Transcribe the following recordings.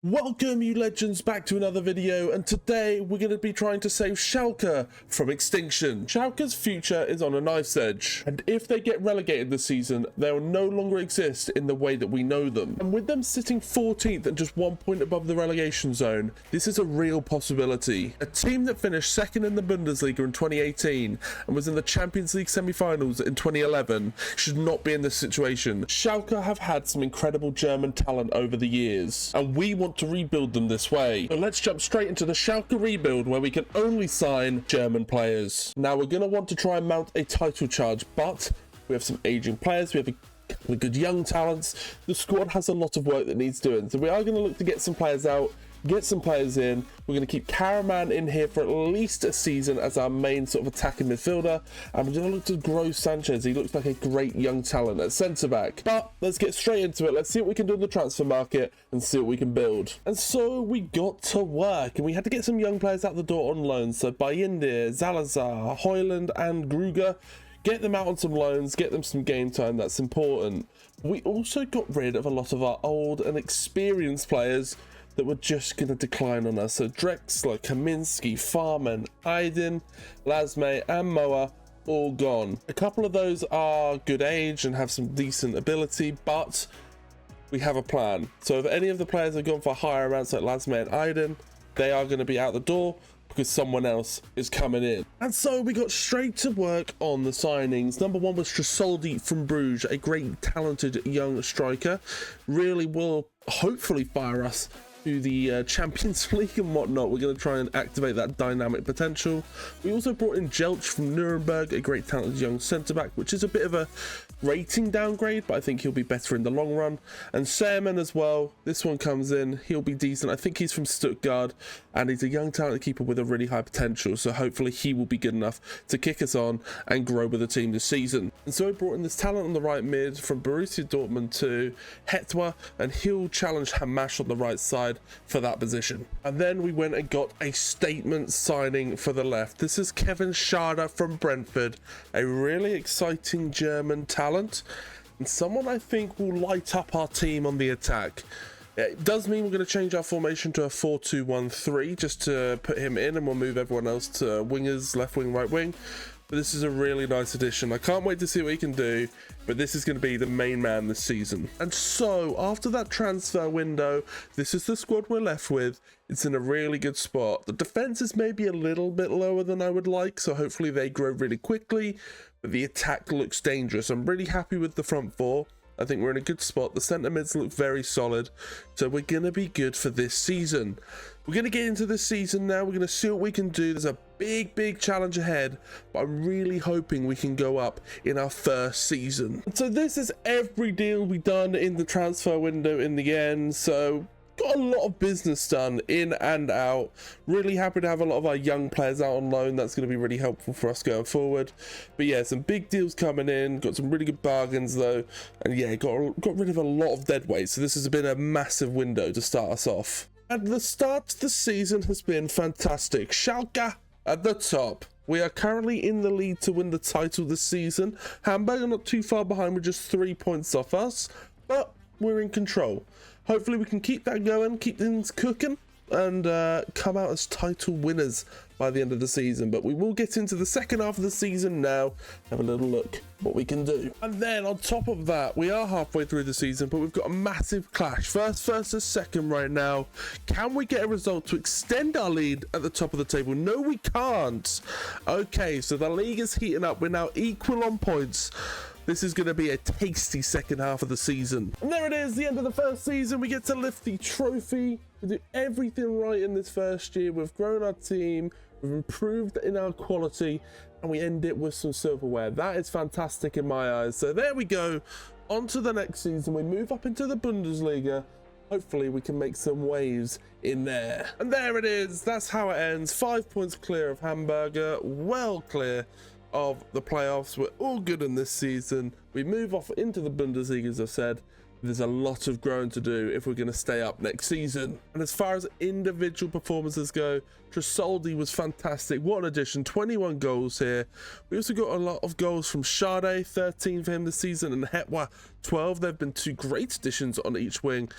Welcome you legends back to another video, and today we're going to be trying to save Schalke from extinction. Schalke's future is on a knife's edge, and if they get relegated this season, they will no longer exist in the way that we know them. And with them sitting 14th and just 1 point above the relegation zone, this is a real possibility. A team that finished second in the Bundesliga in 2018 and was in the Champions League semi-finals in 2011 should not be in this situation. Schalke have had some incredible German talent over the years, and we want to rebuild them this way. So let's jump straight into the Schalke rebuild, where we can only sign German players. Now we're going to want to try and mount a title charge, but we have some aging players, we have a couple of good young talents. The squad has a lot of work that needs doing, so we are going to look to get some players out, get some players in. We're going to keep Karaman in here for at least a season as our main sort of attacking midfielder, and we're going to look to grow Sanchez. He looks like a great young talent at centre back. But let's get straight into it. Let's see what we can do in the transfer market and see what we can build. And so we got to work, and we had to get some young players out the door on loan. So Bayindir, Zalazar, Hoyland and Gruger, get them out on some loans, get them some game time. That's important. We also got rid of a lot of our old and experienced players that were just going to decline on us. So Drexler, Kaminsky, Farman, Aydin, Lasme and Moa all gone. A couple of those are good age and have some decent ability, but we have a plan. So if any of the players have gone for higher amounts like Lasme and Aydin, they are going to be out the door because someone else is coming in. And so we got straight to work on the signings. Number one was Tresoldi from Bruges, a great talented young striker. Really will hopefully fire us to the Champions League and whatnot. We're going to try and activate that dynamic potential. We also brought in Jelch from Nuremberg, a great talented young centre-back, which is a bit of a rating downgrade, but I think he'll be better in the long run. And Sehrman as well, this one comes in, he'll be decent. I think he's from Stuttgart, and he's a young talented keeper with a really high potential, so hopefully he will be good enough to kick us on and grow with the team this season. And so we brought in this talent on the right mid from Borussia Dortmund to Hetwa, and he'll challenge Hamash on the right side for that position. And then we went and got a statement signing for the left. This is Kevin Schade from Brentford, a really exciting German talent and someone I think will light up our team on the attack. It does mean we're going to change our formation to a 4-2-1-3 just to put him in, and we'll move everyone else to wingers, left wing, right wing. But this is a really nice addition. I can't wait to see what he can do, but this is going to be the main man this season. And so after that transfer window, this is the squad we're left with. It's in a really good spot. The defense is maybe a little bit lower than I would like, so hopefully they grow really quickly, but the attack looks dangerous. I'm really happy with the front four. I think we're in a good spot. The centre mids look very solid, so we're going to be good for this season. We're going to get into this season now. We're going to see what we can do. There's a big challenge ahead, but I'm really hoping we can go up in our first season. So this is every deal we done in the transfer window in the end. So got a lot of business done in and out. Really happy to have a lot of our young players out on loan. That's going to be really helpful for us going forward. But yeah, some big deals coming in. Got some really good bargains though, and yeah, got rid of a lot of dead weight. So this has been a massive window to start us off. And the start of the season has been fantastic. Schalke at the top. We are currently in the lead to win the title this season. Hamburg are not too far behind with just 3 points off us, but we're in control. Hopefully we can keep that going, keep things cooking, and come out as title winners by the end of the season. But we will get into the second half of the season now, have a little look what we can do. And then on top of that, we are halfway through the season, but we've got a massive clash. First versus second right now. Can we get a result to extend our lead at the top of the table? No, we can't. Okay, so the league is heating up. We're now equal on points. This is going to be a tasty second half of the season. And there it is, the end of the first season. We get to lift the trophy. We do everything right in this first year. We've grown our team, we've improved in our quality, and we end it with some silverware. That is fantastic in my eyes. So there we go. On to the next season. We move up into the Bundesliga. Hopefully we can make some waves in there. And there it is. That's how it ends. 5 points clear of Hamburger. Well clear of the playoffs. We're all good in this season. We move off into the Bundesliga, as I've said. There's a lot of growing to do if we're going to stay up next season. And as far as individual performances go, Tresoldi was fantastic. What an addition. 21 goals here. We also got a lot of goals from Schade, 13 for him this season, and Hetwa, 12. There have been two great additions on each wing.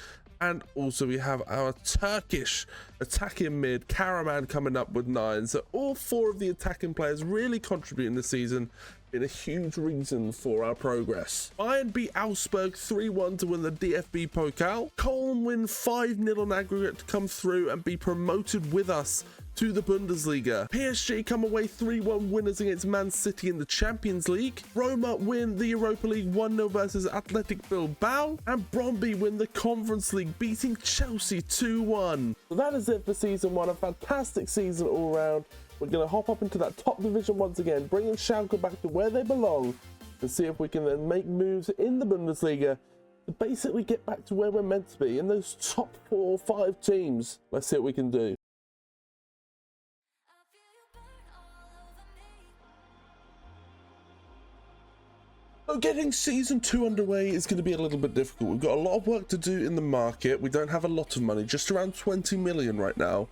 And also we have our Turkish attacking mid, Karaman, coming up with 9. So all 4 of the attacking players really contributing this season, been a huge reason for our progress. Bayern beat Augsburg 3-1 to win the DFB Pokal. Köln win 5-0 on aggregate to come through and be promoted with us to the Bundesliga. PSG come away 3-1 winners against Man City in the Champions League. Roma win the Europa League 1-0 versus Athletic Bilbao. And Brøndby win the Conference League, beating Chelsea 2-1. So that is it for season 1. A fantastic season all round. We're going to hop up into that top division once again, bringing Schalke back to where they belong, and see if we can then make moves in the Bundesliga to basically get back to where we're meant to be, in those top 4 or 5 teams. Let's see what we can do. So getting season 2 underway is going to be a little bit difficult. We've got a lot of work to do in the market. We don't have a lot of money, just around 20 million right now,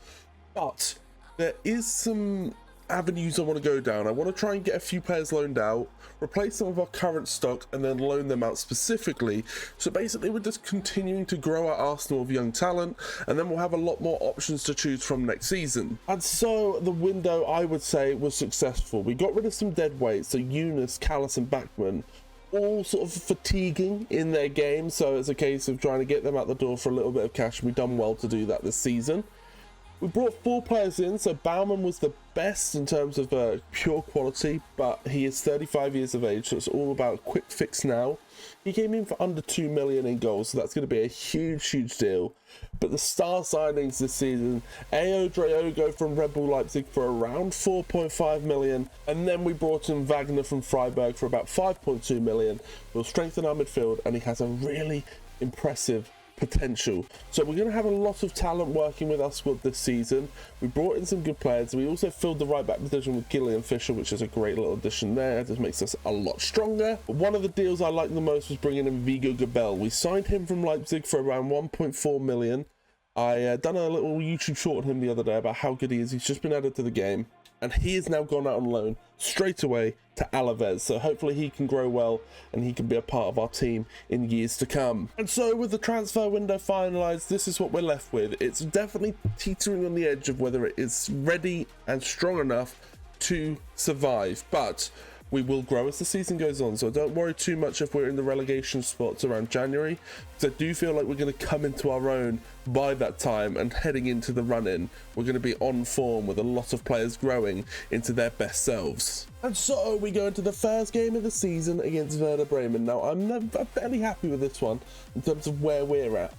but there is some avenues I want to go down. I want to try and get a few players loaned out, replace some of our current stock, and then loan them out specifically. So basically we're just continuing to grow our arsenal of young talent, and then we'll have a lot more options to choose from next season. And so the window, I would say, was successful. We got rid of some dead weights, so Yunus, Callis and Bachmann, all sort of fatiguing in their game, so it's a case of trying to get them out the door for a little bit of cash. We've done well to do that this season. We brought 4 players in, so Baumann was the best in terms of pure quality, but he is 35 years of age, so it's all about a quick fix now. He came in for under 2 million in goals, so that's going to be a huge deal. But the star signings this season, Ao Draogo from Red Bull Leipzig for around 4.5 million, and then we brought in Wagner from Freiburg for about 5.2 million. We'll strengthen our midfield, and he has a really impressive potential. So we're going to have a lot of talent working with our squad this season. We brought in some good players. We also filled the right back position with Gillian Fischer, which is a great little addition there. It just makes us a lot stronger. But one of the deals I liked the most was bringing in Vigo Gabel. We signed him from Leipzig for around 1.4 million. I done a little YouTube short on him the other day about how good he is. He's just been added to the game, and he has now gone out on loan straight away to Alaves. So hopefully he can grow well and he can be a part of our team in years to come. And so with the transfer window finalized, this is what we're left with. It's definitely teetering on the edge of whether it is ready and strong enough to survive, but we will grow as the season goes on, so don't worry too much if we're in the relegation spots around January, because I do feel like we're going to come into our own by that time, and heading into the run-in, we're going to be on form with a lot of players growing into their best selves. And so we go into the first game of the season against Werder Bremen. Now, I'm fairly happy with this one in terms of where we're at,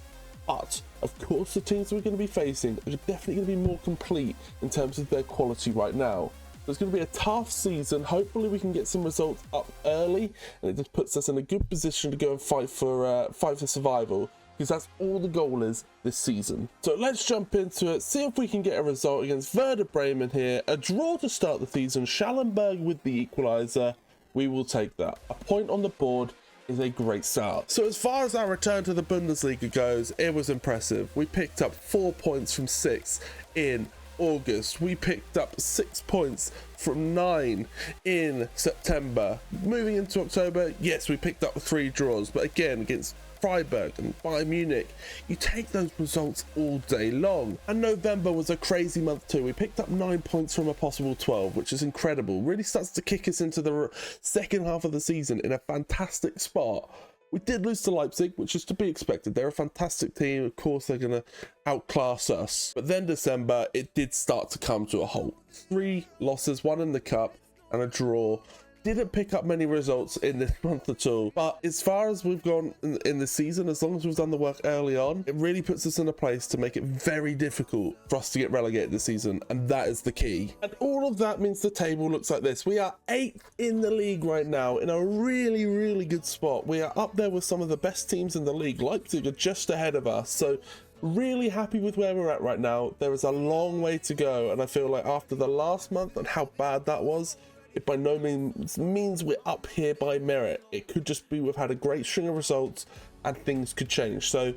but of course the teams we're going to be facing are definitely going to be more complete in terms of their quality right now. It's going to be a tough season. Hopefully we can get some results up early, and it just puts us in a good position to go and fight for survival, because that's all the goal is this season. So let's jump into it, see if we can get a result against Werder Bremen here. A draw to start the season, Schallenberg with the equaliser. We will take that. A point on the board is a great start. So as far as our return to the Bundesliga goes, it was impressive. We picked up 4 points from 6 in August. We picked up 6 points from 9 in September. Moving into October, yes, we picked up 3 draws, but again, against Freiburg and Bayern Munich, you take those results all day long. And November was a crazy month too. We picked up 9 points from a possible 12, which is incredible. Really starts to kick us into the second half of the season in a fantastic spot. We did lose to Leipzig, which is to be expected. They're a fantastic team. Of course, they're going to outclass us. But then December, it did start to come to a halt. 3 losses, 1 in the cup and a draw. Didn't pick up many results in this month at all, but as far as we've gone in the season, as long as we've done the work early on, it really puts us in a place to make it very difficult for us to get relegated this season, and that is the key. And all of that means the table looks like this. We are 8th in the league right now, in a really good spot. We are up there with some of the best teams in the league. Leipzig are just ahead of us, so really happy with where we're at right now. There is a long way to go, and I feel like after the last month and how bad that was, it by no means we're up here by merit. It could just be we've had a great string of results and things could change. So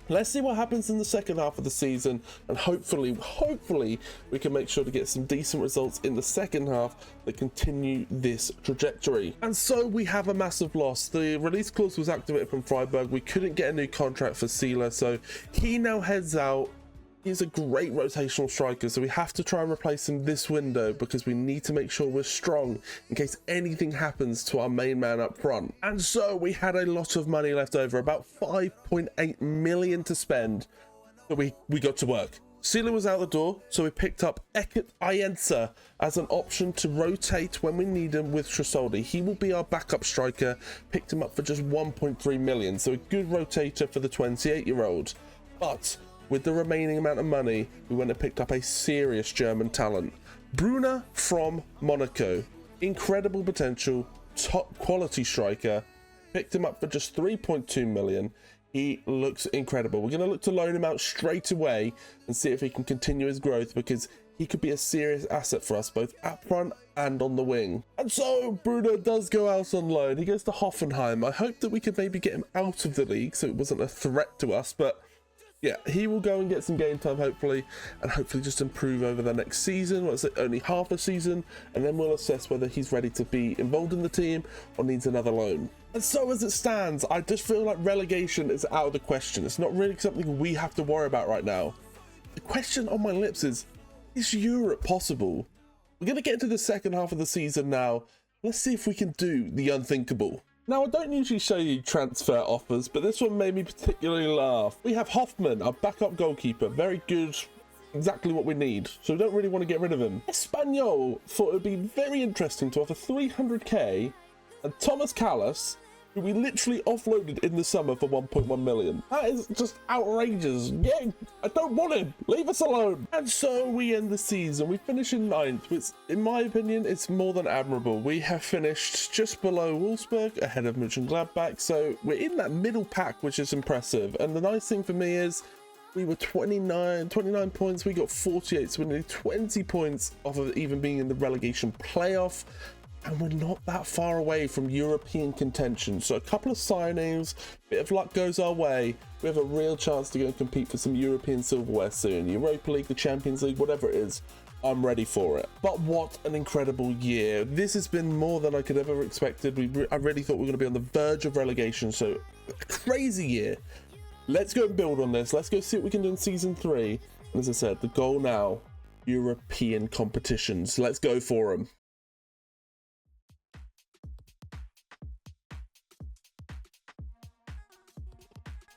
let's see what happens in the second half of the season, and hopefully we can make sure to get some decent results in the second half that continue this trajectory. And so we have a massive loss. The release clause was activated from Freiburg. We couldn't get a new contract for Sealer, so he now heads out. He's a great rotational striker, so we have to try and replace him this window because we need to make sure we're strong in case anything happens to our main man up front. And so we had a lot of money left over, about 5.8 million to spend, so we got to work. Sealer was out the door, so we picked up Eket Ayensa as an option to rotate when we need him with Tresoldi. He will be our backup striker, picked him up for just 1.3 million, so a good rotator for the 28-year-old. But with the remaining amount of money, we went and picked up a serious German talent. Brunner from Monaco. Incredible potential, top quality striker. Picked him up for just 3.2 million. He looks incredible. We're going to look to loan him out straight away and see if he can continue his growth, because he could be a serious asset for us, both up front and on the wing. And so Bruno does go out on loan. He goes to Hoffenheim. I hope that we could maybe get him out of the league so it wasn't a threat to us, but yeah, he will go and get some game time, hopefully, and hopefully just improve over the next season. What's it, only half a season, and then we'll assess whether he's ready to be involved in the team or needs another loan. And so as it stands, I just feel like relegation is out of the question. It's not really something we have to worry about right now. The question on my lips is Europe possible? We're going to get into the second half of the season now. Let's see if we can do the unthinkable. Now, I don't usually show you transfer offers, but this one made me particularly laugh. We have Hoffman, our backup goalkeeper. Very good, exactly what we need. So we don't really want to get rid of him. Espanyol thought it would be very interesting to offer 300k, and Thomas Callas, who we literally offloaded in the summer for 1.1 million. That is just outrageous. Yeah, I don't want him. Leave us alone. And so we end the season. We finish in 9th, which in my opinion, it's more than admirable. We have finished just below Wolfsburg, ahead of Mönchengladbach. So we're in that middle pack, which is impressive. And the nice thing for me is we were 29 points. We got 48, so we're nearly 20 points off of even being in the relegation playoff. And we're not that far away from European contention. So a couple of signings, bit of luck goes our way. We have a real chance to go and compete for some European silverware soon. Europa League, the Champions League, whatever it is, I'm ready for it. But what an incredible year. This has been more than I could ever expected. I really thought we were going to be on the verge of relegation. So a crazy year. Let's go and build on this. Let's go see what we can do in season 3. And as I said, the goal now, European competitions. Let's go for them.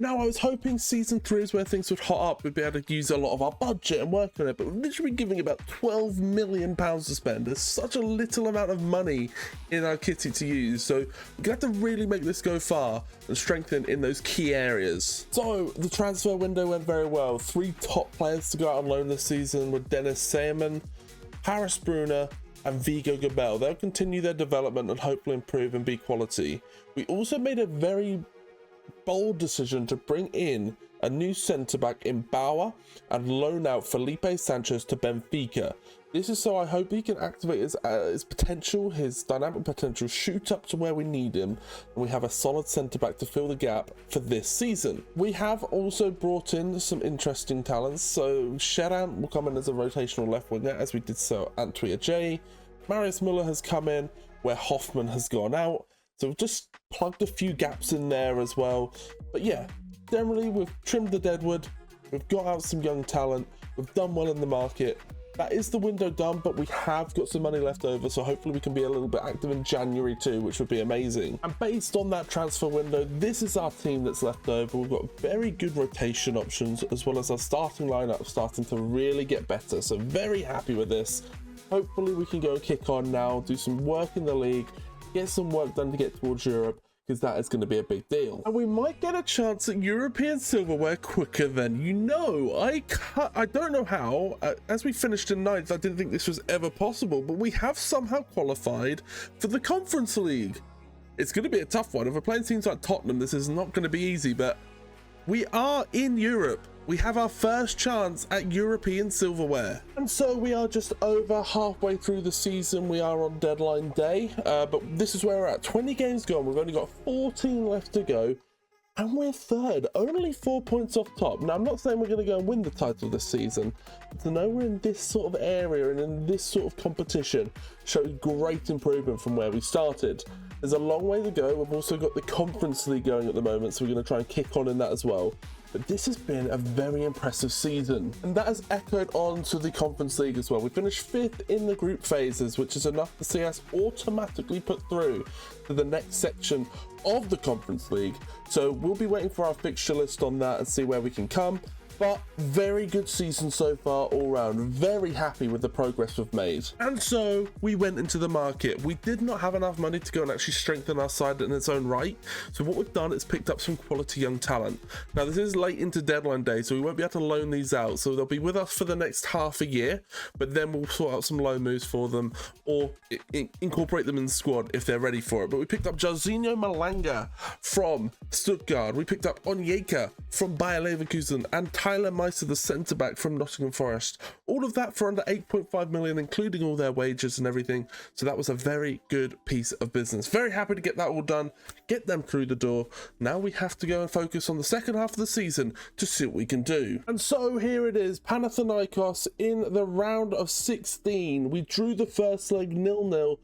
Now, I was hoping season 3 is where things would hot up. We'd be able to use a lot of our budget and work on it, but we're literally giving about £12 million to spend. There's such a little amount of money in our kitty to use, so we're going to have to really make this go far and strengthen in those key areas. So the transfer window went very well. 3 top players to go out on loan this season were Dennis Seaman, Paris Brunner, and Vigo Gabel. They'll continue their development and hopefully improve and be quality. We also made a very bold decision to bring in a new centre-back in Bauer and loan out Felipe Sanchez to Benfica. This is so I hope he can activate his potential, his dynamic potential, shoot up to where we need him, and we have a solid centre-back to fill the gap for this season. We have also brought in some interesting talents, so Sheran will come in as a rotational left winger, as we did so at Antwia J. Marius Müller has come in where Hoffman has gone out. So we've just plugged a few gaps in there as well. But yeah, generally we've trimmed the deadwood. We've got out some young talent. We've done well in the market. That is the window done, but we have got some money left over. So hopefully we can be a little bit active in January too, which would be amazing. And based on that transfer window, this is our team that's left over. We've got very good rotation options, as well as our starting lineup starting to really get better. So very happy with this. Hopefully we can go and kick on now, do some work in the league, get some work done to get towards Europe, because that is going to be a big deal. And we might get a chance at European silverware quicker than you know. I don't know how. As we finished in 9th, I didn't think this was ever possible, but we have somehow qualified for the Conference League. It's going to be a tough one. If we're playing teams like Tottenham, this is not going to be easy, but we are in Europe. We have our first chance at European silverware. And so we are just over halfway through the season. We are on deadline day, but this is where we're at. 20 games gone. We've only got 14 left to go. And we're third, only 4 points off top. Now, I'm not saying we're going to go and win the title this season, but to know we're in this sort of area and in this sort of competition shows great improvement from where we started. There's a long way to go. We've also got the Conference League going at the moment, so we're going to try and kick on in that as well. But this has been a very impressive season, and that has echoed on to the Conference League as well. We finished 5th in the group phases, which is enough to see us automatically put through to the next section of the Conference League. So we'll be waiting for our fixture list on that and see where we can come. But very good season so far all round. Very happy with the progress we've made. And so we went into the market. We did not have enough money to go and actually strengthen our side in its own right. So what we've done is picked up some quality young talent. Now this is late into deadline day, so we won't be able to loan these out. So they'll be with us for the next half a year, but then we'll sort out some loan moves for them or incorporate them in the squad if they're ready for it. But we picked up Jairzinho Malanga from Stuttgart. We picked up Onyeka from Bayer Leverkusen and Tyler Meister, the centre-back from Nottingham Forest. All of that for under 8.5 million, including all their wages and everything. So that was a very good piece of business. Very happy to get that all done, get them through the door. Now we have to go and focus on the second half of the season to see what we can do. And so here it is, Panathinaikos in the round of 16. We drew the first leg 0-0.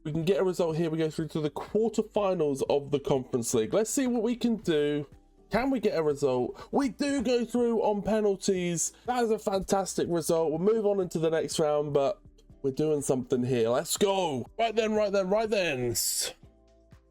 We can get a result here. We go through to the quarterfinals of the Conference League. Let's see what we can do. Can we get a result? We do go through on penalties. That is a fantastic result. We'll move on into the next round, but we're doing something here. Let's go. Right then.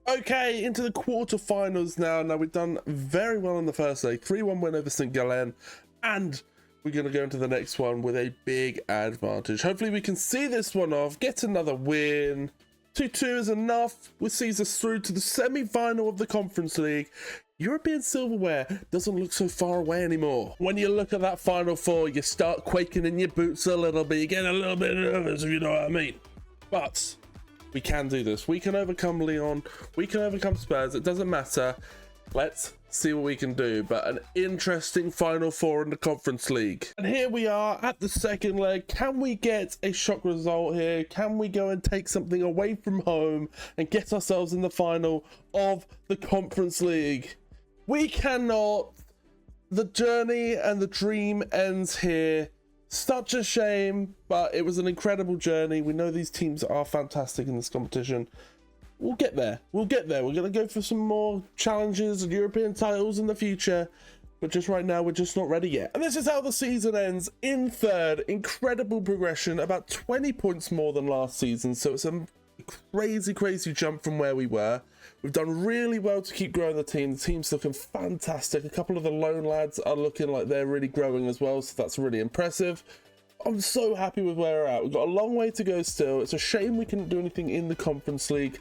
Okay, into the quarterfinals now. Now, we've done very well in the first leg. 3-1 win over St. Gallen. And we're going to go into the next one with a big advantage. Hopefully, we can see this one off, get another win. 2-2 is enough, which sees us through to the semi-final of the Conference League. European silverware doesn't look so far away anymore. When you look at that Final Four, you start quaking in your boots a little bit. You get a little bit nervous, if you know what I mean. But we can do this. We can overcome Lyon. We can overcome Spurs. It doesn't matter. Let's see what we can do. But an interesting Final Four in the Conference League. And here we are at the second leg. Can we get a shock result here? Can we go and take something away from home and get ourselves in the final of the Conference League? We cannot. The journey and the dream ends here. Such a shame, but it was an incredible journey. We know these teams are fantastic in this competition. We'll get there. We'll get there. We're going to go for some more challenges and European titles in the future. But just right now, we're just not ready yet. And this is how the season ends. In third, incredible progression, about 20 points more than last season. So it's a crazy jump from where we were. We've done really well to keep growing the team. The team's looking fantastic. A couple of the loan lads are looking like they're really growing as well. So that's really impressive. I'm so happy with where we're at. We've got a long way to go still. It's a shame we couldn't do anything in the Conference League,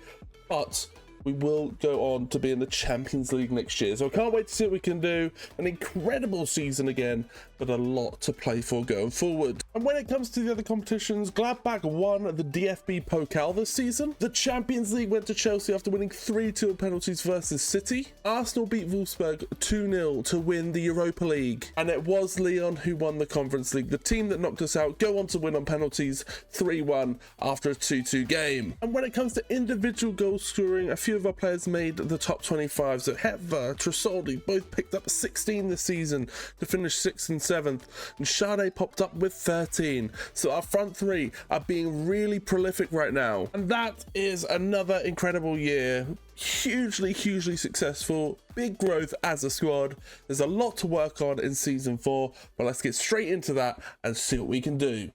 but we will go on to be in the Champions League next year. So I can't wait to see what we can do. An incredible season again, but a lot to play for going forward. And when it comes to the other competitions, Gladbach won the DFB Pokal this season. The Champions League went to Chelsea after winning 3-2 on penalties versus City. Arsenal beat Wolfsburg 2-0 to win the Europa League. And it was Lyon who won the Conference League. The team that knocked us out go on to win on penalties 3-1 after a 2-2 game. And when it comes to individual goal scoring, a few of our players made the top 25. So Hetver, Tresoldi both picked up 16 this season to finish 6th and 7th, and Sade popped up with 13. So our front three are being really prolific right now, and that is another incredible year. Hugely successful, big growth as a squad. There's a lot to work on in season 4, but let's get straight into that and see what we can do.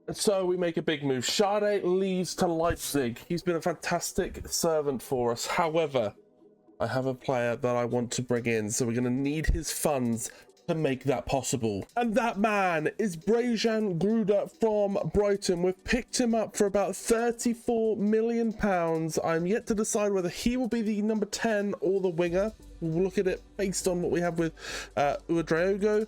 And so we make a big move. Sade leaves to Leipzig. He's been a fantastic servant for us. However, I have a player that I want to bring in, so we're going to need his funds to make that possible. And that man is Brejan Gruda from Brighton. We've picked him up for about £34 million. I'm yet to decide whether he will be the number 10 or the winger. We'll look at it based on what we have with Uedraogo.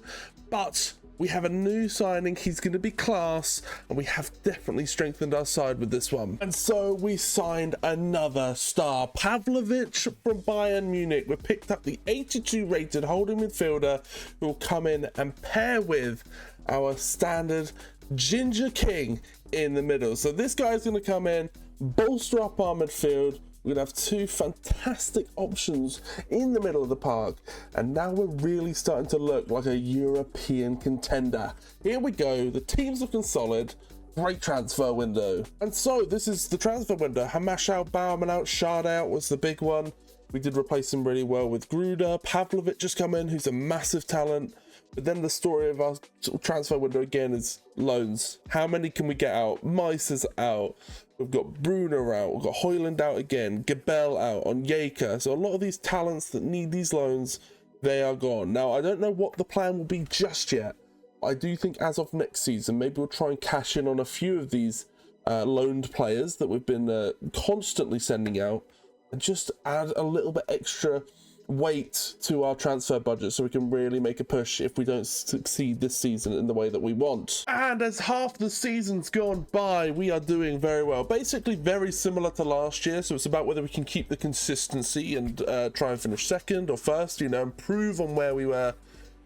But we have a new signing. He's going to be class, and we have definitely strengthened our side with this one. And so we signed another star, Pavlovic from Bayern Munich. We picked up the 82 rated holding midfielder who will come in and pair with our standard Ginger King in the middle. So this guy's going to come in, bolster up our midfield. We're going to have two fantastic options in the middle of the park. And now we're really starting to look like a European contender. Here we go. The team's looking solid. Great transfer window. And so this is the transfer window. Hamash out, Bauerman out, Shard out was the big one. We did replace him really well with Gruder. Pavlovic just come in, who's a massive talent. But then the story of our transfer window again is loans. How many can we get out? Mice is out. We've got Bruner out. We've got Hoyland out again. Gabel out on Yeka. So a lot of these talents that need these loans, they are gone. Now, I don't know what the plan will be just yet. I do think as of next season, maybe we'll try and cash in on a few of these loaned players that we've been constantly sending out. And just add a little bit extra weight to our transfer budget so we can really make a push if we don't succeed this season in the way that we want. And as half the season's gone by, we are doing very well. Basically very similar to last year, so it's about whether we can keep the consistency and try and finish second or first, you know, improve on where we were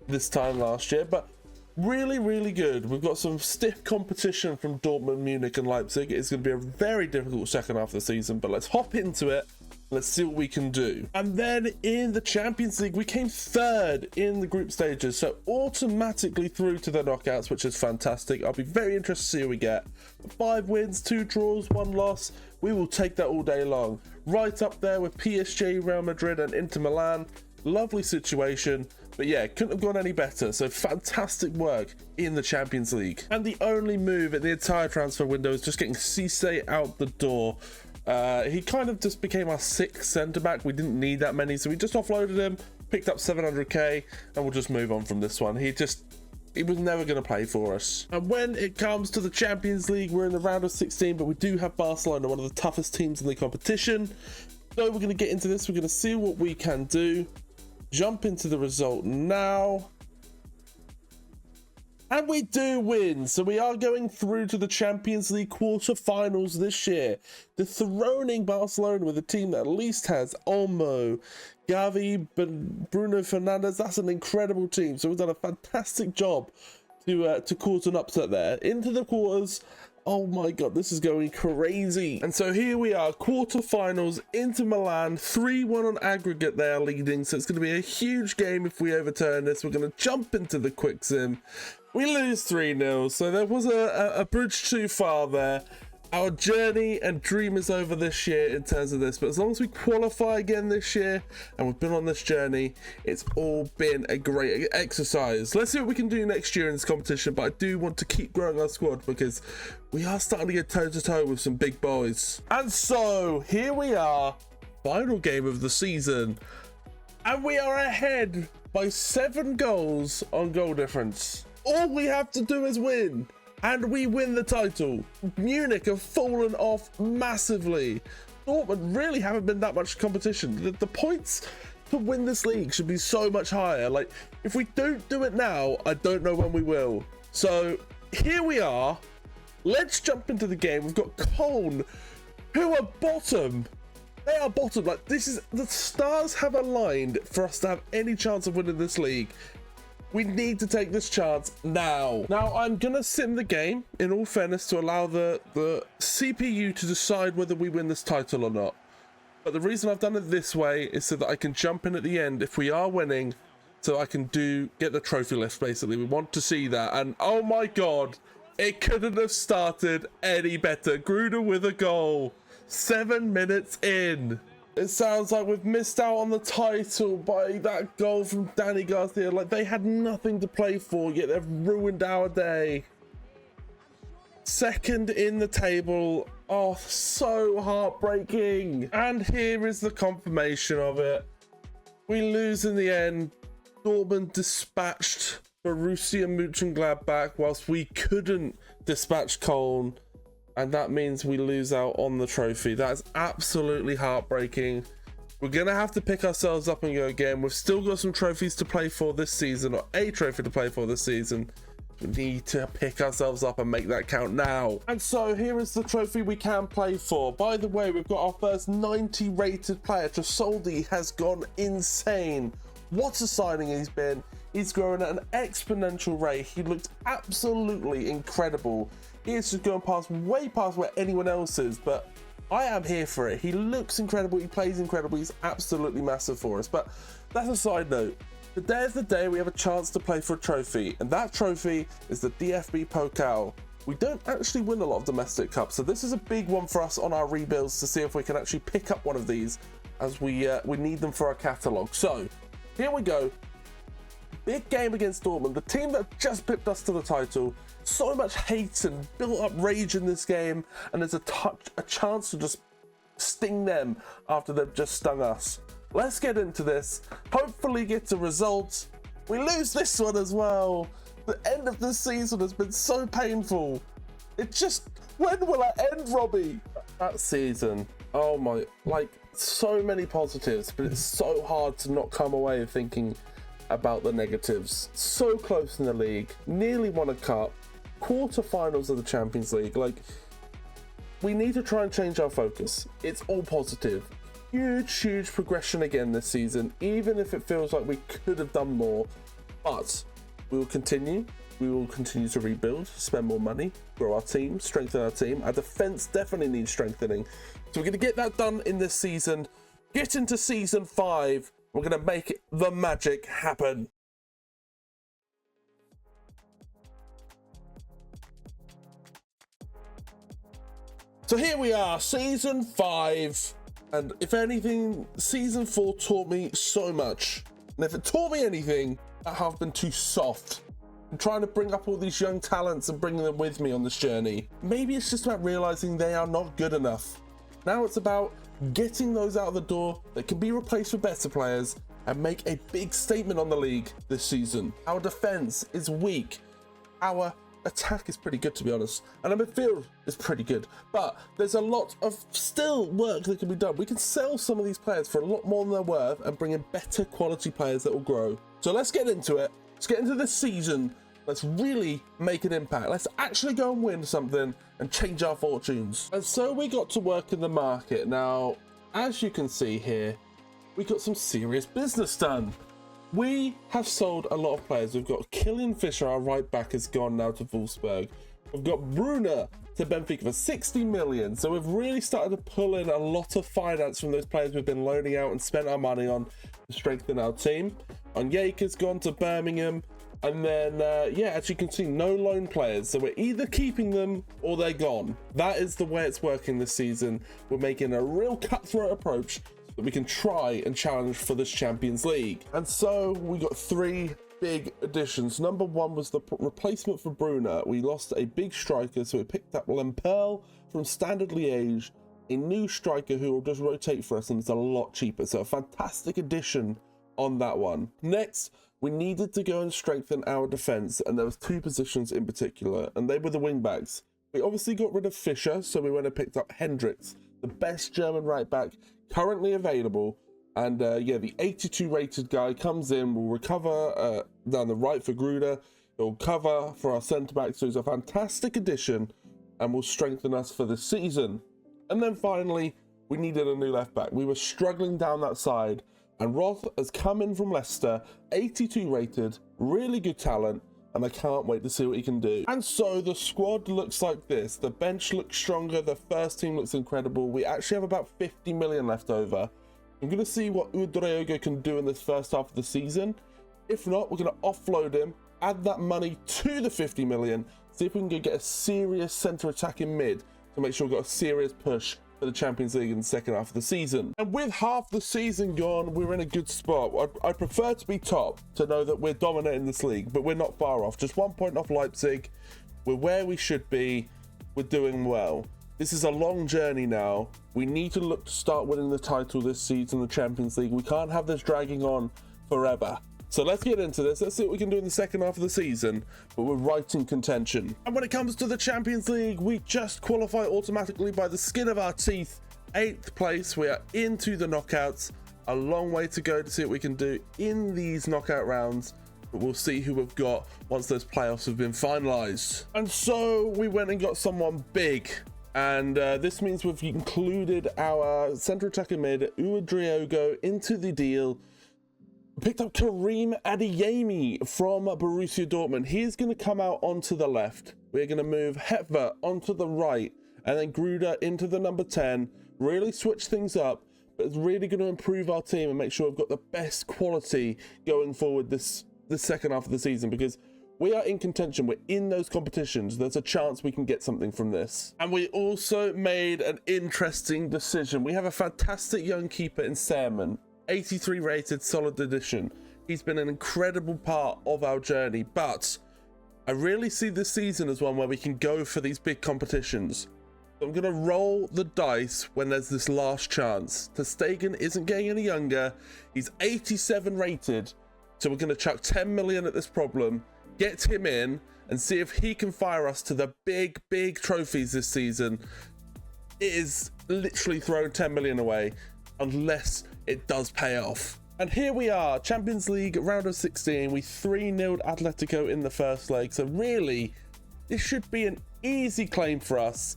this time last year. But really good. We've got some stiff competition from Dortmund, Munich and Leipzig. It's going to be a very difficult second half of the season, but let's hop into it. Let's see what we can do. And then in the Champions League, we came third in the group stages, so automatically through to the knockouts, which is fantastic. I'll be very interested to see what we get. 5 wins, 2 draws, 1 loss. We will take that all day long. Right up there with PSG, Real Madrid and Inter Milan. Lovely situation. But yeah, couldn't have gone any better. So fantastic work in the Champions League. And the only move in the entire transfer window is just getting Cisse out the door. He kind of just became our 6th centre-back. We didn't need that many, so we just offloaded him, picked up 700k, and we'll just move on from this one. He was never going to play for us. And when it comes to the Champions League, we're in the round of 16, but we do have Barcelona, one of the toughest teams in the competition. So we're going to get into this. We're going to see what we can do. Jump into the result now. And we do win, so we are going through to the Champions League quarter-finals this year, dethroning Barcelona with a team that at least has Olmo, Gavi, Bruno Fernandes. That's an incredible team, so we've done a fantastic job to cause an upset there. Into the quarters. Oh my god, this is going crazy. And so here we are, quarterfinals, Inter Milan, 3-1 on aggregate they are leading, so it's going to be a huge game if we overturn this. We're going to jump into the quick sim. We lose 3-0, so there was a bridge too far there. Our journey and dream is over this year in terms of this, but as long as we qualify again this year and we've been on this journey, it's all been a great exercise. Let's see what we can do next year in this competition, but I do want to keep growing our squad because we are starting to get toe-to-toe with some big boys. And so here we are, final game of the season, and we are ahead by 7 goals on goal difference. All we have to do is win, and we win the title. Munich have fallen off massively. Dortmund really haven't been that much competition. The points to win this league should be so much higher. Like, if we don't do it now, I don't know when we will. So here we are. Let's jump into the game. We've got Cologne, who are bottom. They are bottom. Like, this is, the stars have aligned for us to have any chance of winning this league. We need to take this chance now. Now, I'm going to sim the game, in all fairness, to allow the CPU to decide whether we win this title or not. But the reason I've done it this way is so that I can jump in at the end if we are winning, so I can get the trophy lift, basically. We want to see that. And, oh my god, it couldn't have started any better. Gruder with a goal. 7 minutes in. It sounds like we've missed out on the title by that goal from Danny Garcia. Like, they had nothing to play for, yet they've ruined our day. Second in the table. Oh, so heartbreaking. And here is the confirmation of it. We lose in the end. Dortmund dispatched Borussia Mönchengladbach whilst we couldn't dispatch Cologne. And that means we lose out on the trophy. That is absolutely heartbreaking. We're going to have to pick ourselves up and go again. We've still got some trophies to play for this season, or a trophy to play for this season. We need to pick ourselves up and make that count now. And so here is the trophy we can play for. By the way, we've got our first 90 rated player. Trasoldi has gone insane. What a signing he's been. He's growing at an exponential rate. He looked absolutely incredible. He is just going way past where anyone else is, but I am here for it. He looks incredible. He plays incredible. He's absolutely massive for us. But that's a side note. Today is the day we have a chance to play for a trophy, and that trophy is the DFB Pokal. We don't actually win a lot of domestic cups, so this is a big one for us on our rebuilds to see if we can actually pick up one of these, as we need them for our catalogue. So here we go. Big game against Dortmund, the team that just pipped us to the title. So much hate and built up rage in this game, and there's a chance to just sting them after they've just stung us. Let's get into this, hopefully get a result. We lose this one as well. The end of this season has been so painful. When will it end, Robbie? That season, oh my, like, so many positives, but it's so hard to not come away thinking about the negatives. So close in the league, nearly won a cup, quarterfinals of the Champions League. Like, we need to try and change our focus. It's all positive. Huge progression again this season, even if it feels like we could have done more. But we will continue to rebuild, spend more money, grow our team, strengthen our team. Our defense definitely needs strengthening, so we're going to get that done in this season, get into season 5. We're going to make the magic happen. So here we are, season 5. And if anything, season 4 taught me so much. And if it taught me anything, I have been too soft. I'm trying to bring up all these young talents and bring them with me on this journey. Maybe it's just about realizing they are not good enough. Now it's about getting those out of the door that can be replaced with better players and make a big statement on the league this season. Our defense is weak. Our attack is pretty good, to be honest, and our midfield is pretty good, but there's a lot of still work that can be done. We can sell some of these players for a lot more than they're worth and bring in better quality players that will grow. So let's get into it. Let's get into this season. Let's really make an impact. Let's actually go and win something and change our fortunes. And so we got to work in the market. Now, as you can see here, we got some serious business done. We have sold a lot of players. We've got Kylian Fischer, our right back, has gone now to Wolfsburg. We've got Bruna to Benfica for 60 million. So we've really started to pull in a lot of finance from those players we've been loaning out and spent our money on to strengthen our team. Onyeka's gone to Birmingham. And then, yeah, as you can see, no loan players. So we're either keeping them or they're gone. That is the way it's working this season. We're making a real cutthroat approach that we can try and challenge for this Champions League. And so we got 3 big additions. Number 1 was the replacement for Bruna. We lost a big striker, so we picked up Lemperl from Standard Liège, a new striker who will just rotate for us, and it's a lot cheaper. So a fantastic addition on that one. Next, we needed to go and strengthen our defense, and there was 2 positions in particular, and they were the wing backs. We obviously got rid of Fischer, so we went and picked up Hendricks, the best German right back currently available. And yeah, the 82 rated guy comes in, will recover down the right for Gruder, he'll cover for our centre back, so he's a fantastic addition and will strengthen us for the season. And then finally, we needed a new left back. We were struggling down that side, and Roth has come in from Leicester, 82 rated, really good talent, and I can't wait to see what he can do. And so the squad looks like this. The bench looks stronger, the first team looks incredible. We actually have about 50 million left over. I'm going to see what Udriogo can do in this first half of the season. If not, we're going to offload him, add that money to the 50 million, see if we can go get a serious centre attacking mid to make sure we've got a serious push for the Champions League in the second half of the season. And with half the season gone, we're in a good spot. I prefer to be top to know that we're dominating this league, but we're not far off. Just 1 point off Leipzig. We're where we should be. We're doing well. This is a long journey now. We need to look to start winning the title this season, the Champions League. We can't have this dragging on forever. So let's get into this. Let's see what we can do in the second half of the season, but we're right in contention. And when it comes to the Champions League, we just qualify automatically by the skin of our teeth. 8th place, we are into the knockouts. A long way to go to see what we can do in these knockout rounds, but we'll see who we've got once those playoffs have been finalized. And so we went and got someone big. And this means we've included our centre attacker mid, Udriogo, into the deal. Picked up Karim Adeyemi from Borussia Dortmund. He's going to come out onto the left. We're going to move Hetver onto the right, and then Gruder into the number 10. Really switch things up, but it's really going to improve our team and make sure we've got the best quality going forward this second half of the season, because we are in contention. We're in those competitions. There's a chance we can get something from this. And we also made an interesting decision. We have a fantastic young keeper in Seaman, 83 rated, solid edition. He's been an incredible part of our journey, but I really see this season as one where we can go for these big competitions. So I'm going to roll the dice when there's this last chance. Ter Stegen isn't getting any younger. He's 87 rated. So we're going to chuck 10 million at this problem, get him in, and see if he can fire us to the big, big trophies this season. It is literally throwing 10 million away unless it does pay off. And here we are, Champions League round of 16. We 3-0'd Atletico in the first leg. So really, this should be an easy claim for us.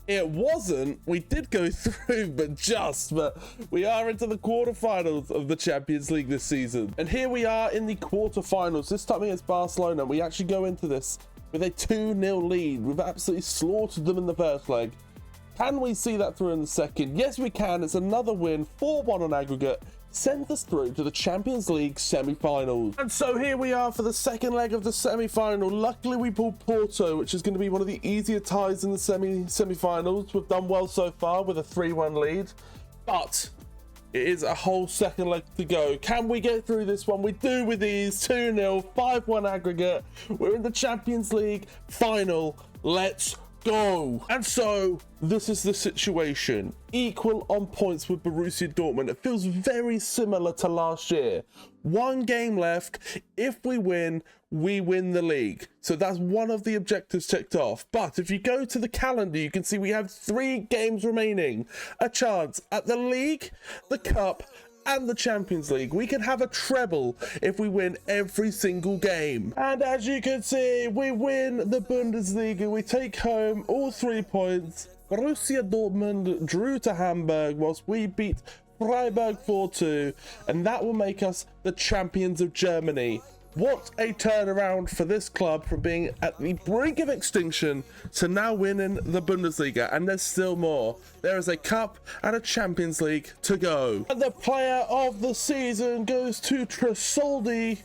It wasn't. We did go through, but we are into the quarterfinals of the Champions League this season. And here we are in the quarterfinals, this time against Barcelona. We actually go into this with a 2-0 lead. We've absolutely slaughtered them in the first leg. Can we see that through in the second? Yes, we can. It's another win, 4-1 on aggregate. Sends us through to the Champions League semi-finals. And so here we are for the second leg of the semi-final. Luckily, we pulled Porto, which is going to be one of the easier ties in the semi-finals. We've done well so far with a 3-1 lead, but it is a whole second leg to go. Can we get through this one? We do with these. 2-0, 5-1 aggregate. We're in the Champions League final. Let's go. And so this is the situation. Equal on points with Borussia Dortmund. It feels very similar to last year. One game left. If we win, we win the league. So that's one of the objectives ticked off. But if you go to the calendar, you can see we have 3 games remaining. A chance at the league, the cup, and the Champions League. We can have a treble if we win every single game. And as you can see, we win the Bundesliga. We take home all 3 points. Borussia Dortmund drew to Hamburg, whilst we beat Freiburg 4-2, and that will make us the champions of Germany. What a turnaround for this club from being at the brink of extinction to now winning the Bundesliga. And there's still more. There is a cup and a Champions League to go. And the player of the season goes to Tresoldi.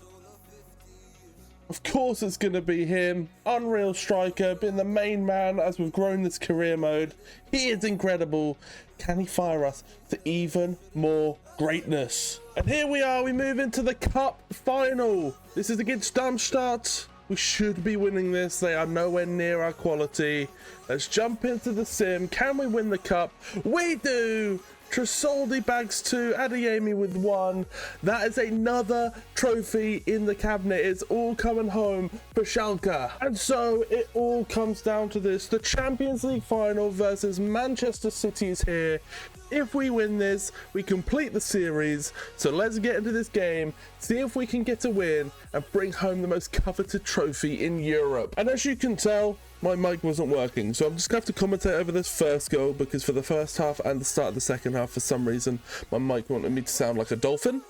Of course it's going to be him. Unreal striker, been the main man as we've grown this career mode. He is incredible. Can he fire us to even more greatness? And here we are, we move into the cup final. This is against Darmstadt. We should be winning this. They are nowhere near our quality. Let's jump into the sim. Can we win the cup? We do! Tresoldi bags 2, Adeyemi with 1. That is another trophy in the cabinet. It's all coming home for Schalke. And so it all comes down to this. The Champions League final versus Manchester City is here. If we win this, we complete the series. So let's get into this game, see if we can get a win and bring home the most coveted trophy in Europe. And as you can tell, my mic wasn't working, so I'm just going to have to commentate over this first goal, because for the first half and the start of the second half, for some reason, my mic wanted me to sound like a dolphin.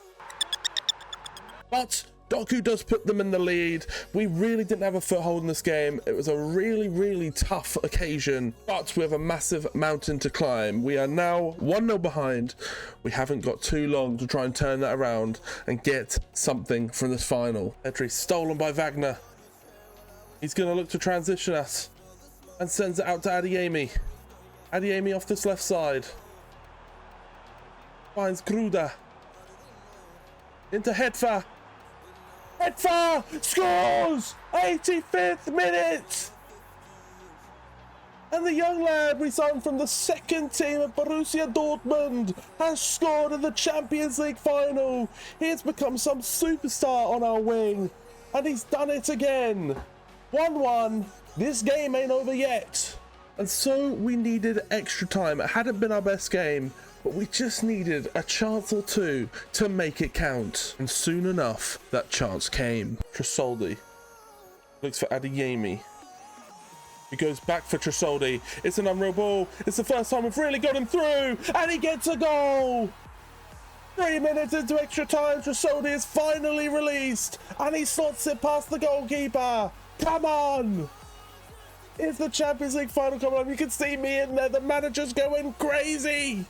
But Doku does put them in the lead. We really didn't have a foothold in this game. It was a really, really tough occasion, but we have a massive mountain to climb. We are now 1-0 behind. We haven't got too long to try and turn that around and get something from this final. Entry stolen by Wagner. He's going to look to transition us and sends it out to Adeyemi. Adeyemi off this left side. Finds Gruder. Into Hetver. Hetver scores! 85th minute! And the young lad we signed from the second team of Borussia Dortmund has scored in the Champions League final. He has become some superstar on our wing. And he's done it again. 1-1. This game ain't over yet. And so we needed extra time. It hadn't been our best game, but we just needed a chance or two to make it count. And soon enough, that chance came. Tresoldi looks for Adeyemi. He goes back for Tresoldi. It's an unreal ball. It's the first time we've really got him through, and he gets a goal. 3 minutes into extra time, Tresoldi is finally released, and he slots it past the goalkeeper. Come on! Is the Champions League final coming on? You can see me in there. The manager's going crazy.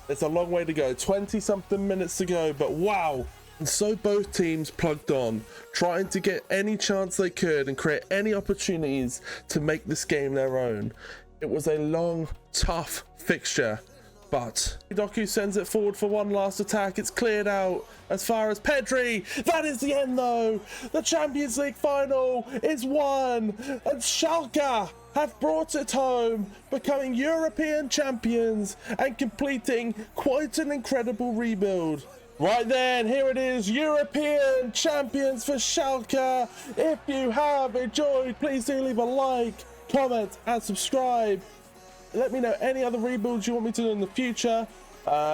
It's a long way to go. 20-something minutes to go, but wow. And so both teams plugged on, trying to get any chance they could and create any opportunities to make this game their own. It was a long, tough fixture, but Doku sends it forward for one last attack. It's cleared out as far as Pedri. That is the end though. The Champions League final is won, and Schalke have brought it home, becoming European champions and completing quite an incredible rebuild. Right then, here it is, European champions for Schalke. If you have enjoyed, please do leave a like, comment and subscribe. Let me know any other rebuilds you want me to do in the future.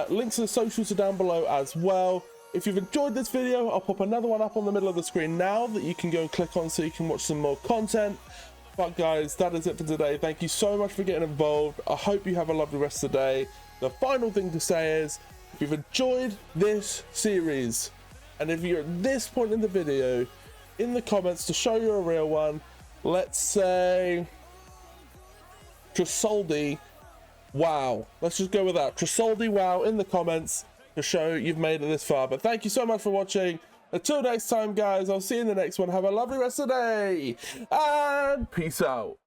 Links to the socials are down below as well. If you've enjoyed this video, I'll pop another one up on the middle of the screen now that you can go and click on so you can watch some more content. But guys, that is it for today. Thank you so much for getting involved. I hope you have a lovely rest of the day. The final thing to say is, if you've enjoyed this series, and if you're at this point in the video, in the comments to show you're a real one, let's say Tresoldi wow. Let's just go with that. Tresoldi wow in the comments to show you've made it this far. But thank you so much for watching. Until next time, guys, I'll see you in the next one. Have a lovely rest of the day, and peace out.